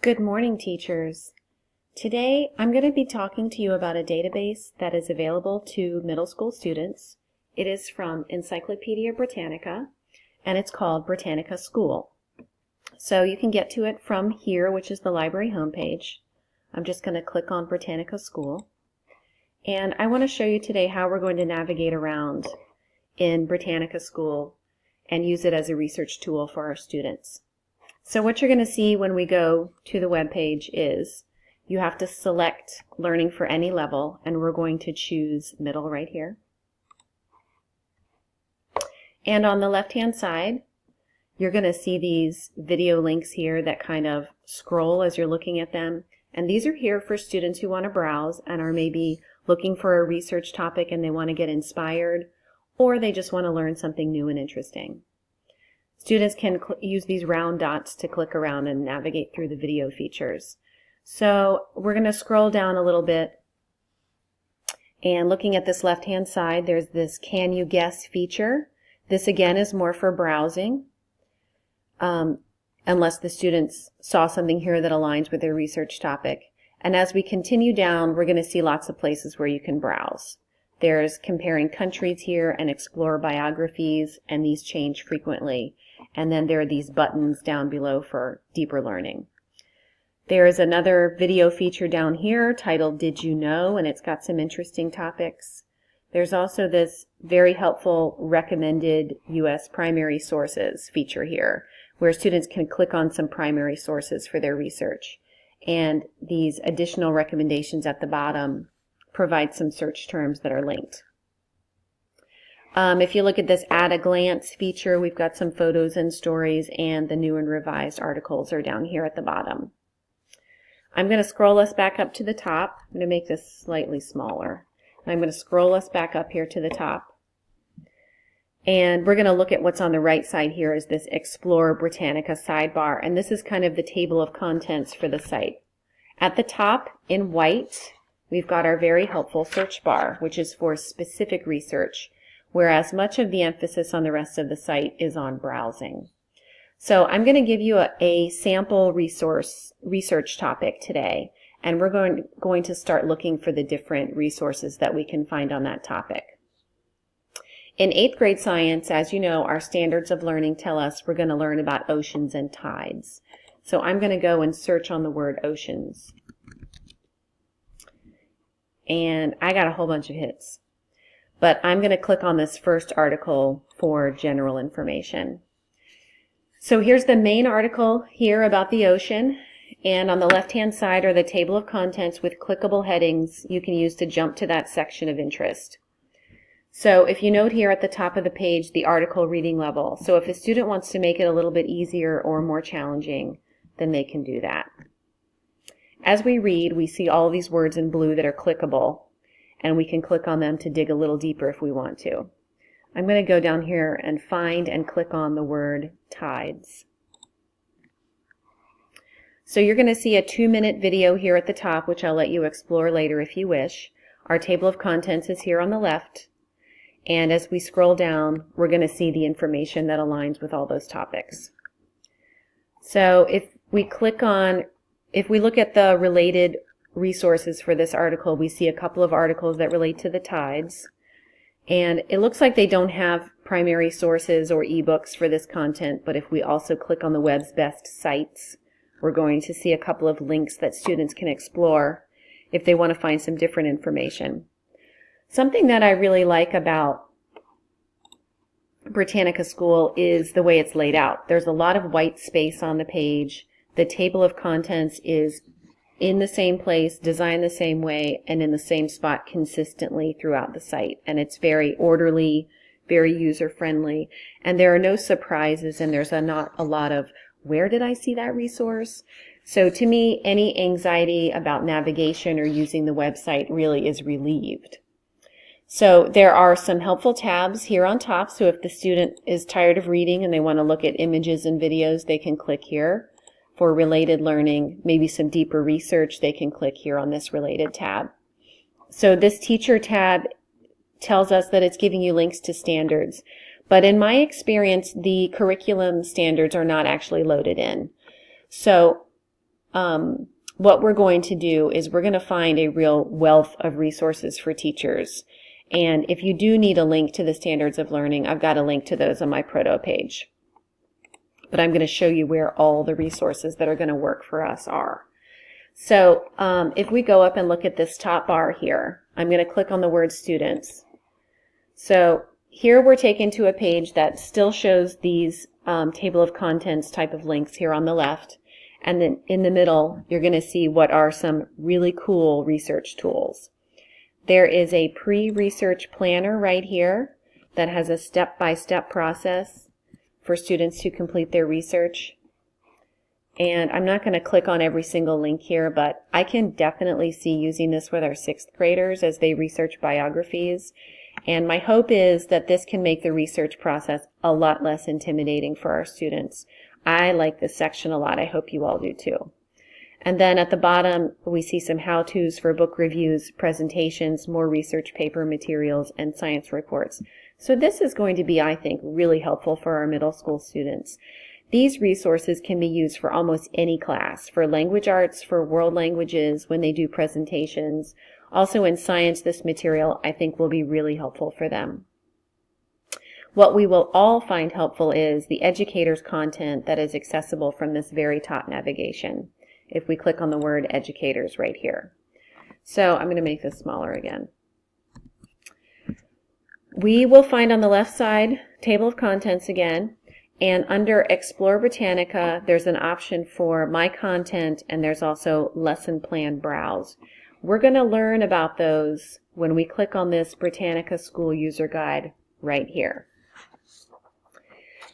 Good morning, teachers. Today, I'm going to be talking to you about a database that is available to middle school students. It is from Encyclopedia Britannica, and it's called Britannica School. So you can get to it from here, which is the library homepage. I'm just going to click on Britannica School. And I want to show you today how we're going to navigate around in Britannica School and use it as a research tool for our students. So what you're going to see when we go to the web page is you have to select Learning for any level, and we're going to choose Middle right here. And on the left-hand side, you're going to see these video links here that kind of scroll as you're looking at them. And these are here for students who want to browse and are maybe looking for a research topic and they want to get inspired, or they just want to learn something new and interesting. Students can use these round dots to click around and navigate through the video features. So we're going to scroll down a little bit, and looking at this left-hand side, there's this Can You Guess feature. This again is more for browsing, unless the students saw something here that aligns with their research topic. And as we continue down, we're going to see lots of places where you can browse. There's Comparing Countries here and Explore Biographies, and these change frequently. And then there are these buttons down below for deeper learning. There is another video feature down here titled Did You Know? And it's got some interesting topics. There's also this very helpful recommended U.S. primary sources feature here, where students can click on some primary sources for their research. And these additional recommendations at the bottom provide some search terms that are linked. If you look at this At a Glance feature, we've got some photos and stories, and the new and revised articles are down here at the bottom. I'm going to scroll us back up to the top. I'm going to make this slightly smaller. I'm going to scroll us back up here to the top. And we're going to look at what's on the right side here is this Explore Britannica sidebar. And this is kind of the table of contents for the site. At the top, in white, we've got our very helpful search bar, which is for specific research, whereas much of the emphasis on the rest of the site is on browsing. So I'm going to give you a sample research topic today, and we're going to start looking for the different resources that we can find on that topic. In 8th grade science, as you know, our standards of learning tell us we're going to learn about oceans and tides. So I'm going to go and search on the word oceans. And I got a whole bunch of hits. But I'm going to click on this first article for general information. So here's the main article here about the ocean. And on the left-hand side are the table of contents with clickable headings you can use to jump to that section of interest. So if you note here at the top of the page the article reading level. So if a student wants to make it a little bit easier or more challenging, then they can do that. As we read, we see all these words in blue that are clickable, and we can click on them to dig a little deeper if we want to. I'm going to go down here and find and click on the word tides. So you're going to see a 2-minute video here at the top, which I'll let you explore later if you wish. Our table of contents is here on the left, and as we scroll down, we're going to see the information that aligns with all those topics. So if we look at the related resources for this article, we see a couple of articles that relate to the tides. And it looks like they don't have primary sources or ebooks for this content, but if we also click on the web's best sites, we're going to see a couple of links that students can explore if they want to find some different information. Something that I really like about Britannica School is the way it's laid out. There's a lot of white space on the page. The table of contents is in the same place, designed the same way, and in the same spot consistently throughout the site. And it's very orderly, very user-friendly, and there are no surprises, and there's not a lot of, where did I see that resource? So to me, any anxiety about navigation or using the website really is relieved. So there are some helpful tabs here on top, so if the student is tired of reading and they want to look at images and videos, they can click here. For related learning, maybe some deeper research, they can click here on this related tab. So this teacher tab tells us that it's giving you links to standards. But in my experience, the curriculum standards are not actually loaded in. So what we're going to do is we're going to find a real wealth of resources for teachers. And if you do need a link to the Standards of Learning, I've got a link to those on my Proto page. But I'm going to show you where all the resources that are going to work for us are. So if we go up and look at this top bar here, I'm going to click on the word students. So here we're taken to a page that still shows these table of contents type of links here on the left. And then in the middle, you're going to see what are some really cool research tools. There is a pre-research planner right here that has a step-by-step process for students to complete their research. And I'm not going to click on every single link here, but I can definitely see using this with our 6th graders as they research biographies. And my hope is that this can make the research process a lot less intimidating for our students. I like this section a lot. I hope you all do too. And then at the bottom, we see some how-tos for book reviews, presentations, more research paper materials, and science reports. So this is going to be, I think, really helpful for our middle school students. These resources can be used for almost any class, for language arts, for world languages, when they do presentations. Also in science, this material, I think, will be really helpful for them. What we will all find helpful is the educator's content that is accessible from this very top navigation, if we click on the word educators right here. So I'm going to make this smaller again. We will find on the left side, table of contents again, and under Explore Britannica, there's an option for My Content, and there's also Lesson Plan Browse. We're going to learn about those when we click on this Britannica School User Guide right here.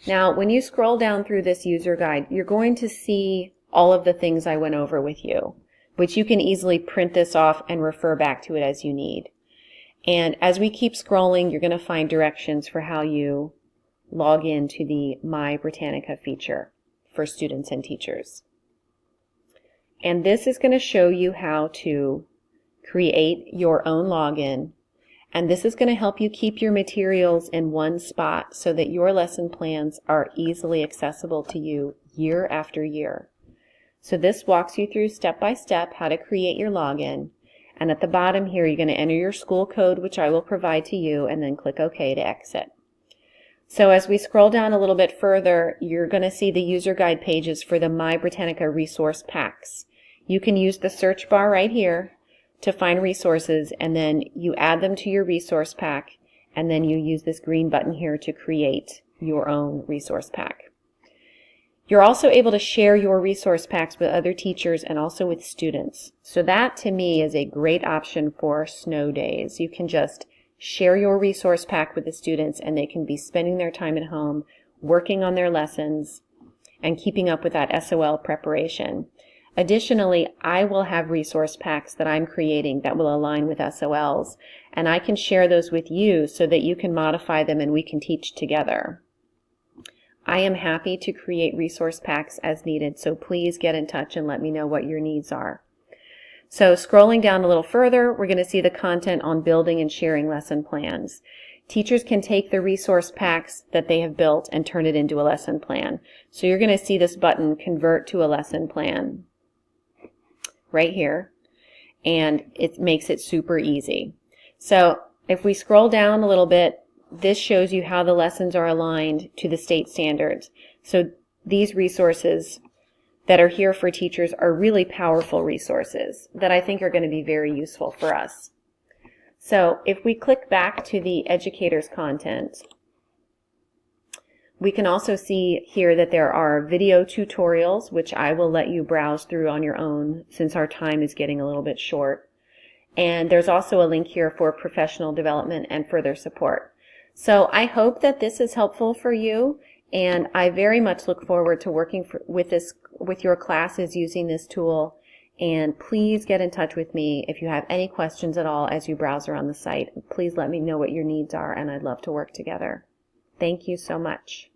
Now, when you scroll down through this user guide, you're going to see all of the things I went over with you, which you can easily print this off and refer back to it as you need. And as we keep scrolling, you're going to find directions for how you log into the My Britannica feature for students and teachers. And this is going to show you how to create your own login. And this is going to help you keep your materials in one spot so that your lesson plans are easily accessible to you year after year. So this walks you through step by step how to create your login. And at the bottom here, you're going to enter your school code, which I will provide to you, and then click OK to exit. So as we scroll down a little bit further, you're going to see the user guide pages for the My Britannica resource packs. You can use the search bar right here to find resources, and then you add them to your resource pack, and then you use this green button here to create your own resource pack. You're also able to share your resource packs with other teachers and also with students. So that to me is a great option for snow days. You can just share your resource pack with the students, and they can be spending their time at home working on their lessons and keeping up with that SOL preparation. Additionally, I will have resource packs that I'm creating that will align with SOLs, and I can share those with you so that you can modify them and we can teach together. I am happy to create resource packs as needed, so please get in touch and let me know what your needs are. So scrolling down a little further, we're going to see the content on building and sharing lesson plans. Teachers can take the resource packs that they have built and turn it into a lesson plan. So you're going to see this button, Convert to a Lesson Plan, right here, and it makes it super easy. So if we scroll down a little bit, this shows you how the lessons are aligned to the state standards. So these resources that are here for teachers are really powerful resources that I think are going to be very useful for us. So if we click back to the educator's content, we can also see here that there are video tutorials, which I will let you browse through on your own since our time is getting a little bit short. And there's also a link here for professional development and further support. So I hope that this is helpful for you, and I very much look forward to working with your classes using this tool. And please get in touch with me if you have any questions at all as you browse around the site. Please let me know what your needs are, and I'd love to work together. Thank you so much.